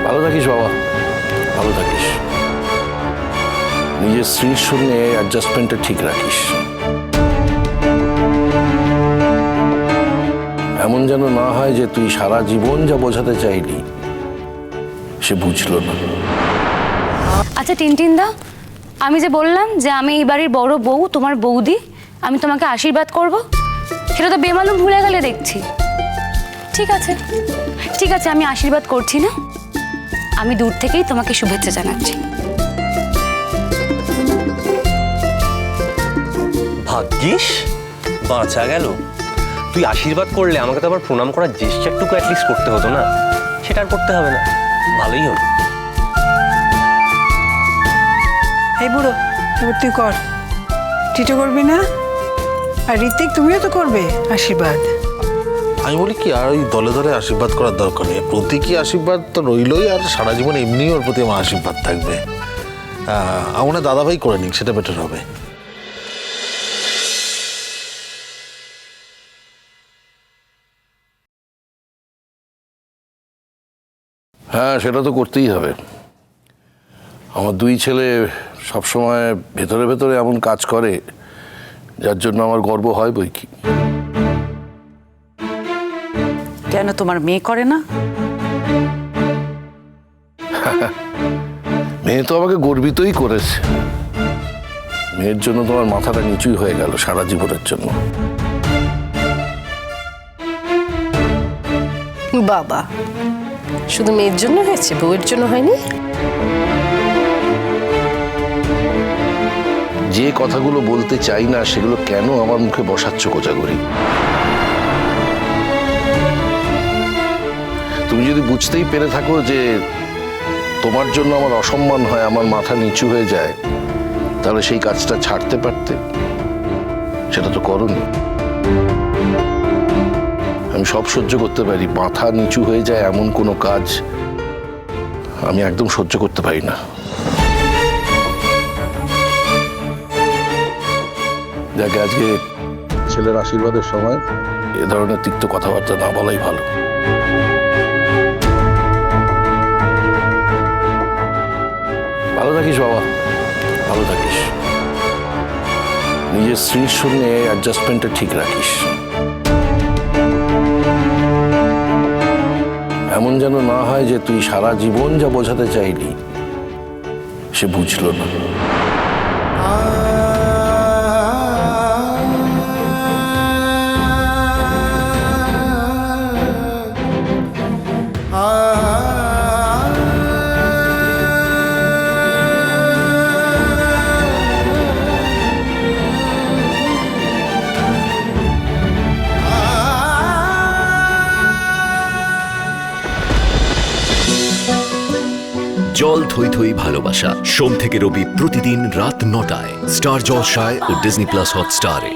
ভালো থাকিস বাবা, ভালো থাকিস। নিজের স্ত্রীর সঙ্গে অ্যাডজাস্টমেন্টটা ঠিক রাখিস। এমন যেন না হয় যে তুই সারা জীবন যা বোঝাতে চাইলি সে বুঝলো না। আচ্ছা টিনটিন দা, আমি যে বললাম যে আমি এই বাড়ির বড় বউ, তোমার বৌদি, আমি তোমাকে আশীর্বাদ করব, সেটা তো বেমালুম ভুলে গেলে দেখছি। ঠিক আছে ঠিক আছে, আমি আশীর্বাদ করছি না, আমি দূর থেকেই তোমাকে শুভেচ্ছা জানাচ্ছি। ভাগ্যিস বাঁচা গেল। তুই আশীর্বাদ করলে আমাকে তো আবার প্রণাম করার জেস্টারটুকু অ্যাটলিস্ট করতে হতো না, সেটা আর করতে হবে না, ভালোই হলো। এই বুড়ো, এবার তুই কর। টিটো করবি না? আর ঋত্বিক, তুমিও তো করবে আশীর্বাদ। আমি বলি কি, আর ওই দলে দলে আশীর্বাদ করার দরকার নেই। প্রতীকী আশীর্বাদ তো রইলই, আর সারা জীবন এমনিই ওর প্রতি আমার আশীর্বাদ থাকবে। আমার দাদাভাই করে নিক, সেটা বেটার হবে। হ্যাঁ, সেটা তো করতেই হবে। আমার দুই ছেলে সবসময় ভেতরে ভেতরে এমন কাজ করে যার জন্য আমার গর্ব হয় বই কি। কেন তোমার মেয়ে করে না? মেয়ে তো আমাকে গর্বিতই করেছে। মেয়ের জন্য তোমার মাথাটা নিচুই হয়ে গেল সারা জীবনের জন্য। বাবা, শুধু মেয়ের জন্য হয়েছে, বউয়ের জন্য হয়নি? যে কথাগুলো বলতে চাই না সেগুলো কেন আমার মুখে বসাচ্ছ কোজাগরি? তুমি যদি বুঝতেই পেরে থাকো যে তোমার জন্য আমার অসম্মান হয়, আমার মাথা নিচু হয়ে যায়, তাহলে সেই কাজটা ছাড়তে পারতে। সেটা তো করোনি। আমি সব সহ্য করতে পারি, মাথা নিচু হয়ে যায় এমন কোনো কাজ আমি একদম সহ্য করতে পারি না। যাকে আজকে ছেলের আশীর্বাদের সময় এ ধরনের তিক্ত কথাবার্তা না বলাই ভালো। ভালো থাকিস বাবা, ভালো থাকিস। নিজের স্ত্রীর সঙ্গে অ্যাডজাস্টমেন্টটা ঠিক রাখিস। এমন যেন না হয় যে তুই সারা জীবন যা বোঝাতে চাইলি সে বুঝলো না। জল থই থই ভালোবাসা, সোম থেকে রবি প্রতিদিন রাত ৯টায় স্টার জলসায় ও ডিজনি প্লাস হটস্টারে।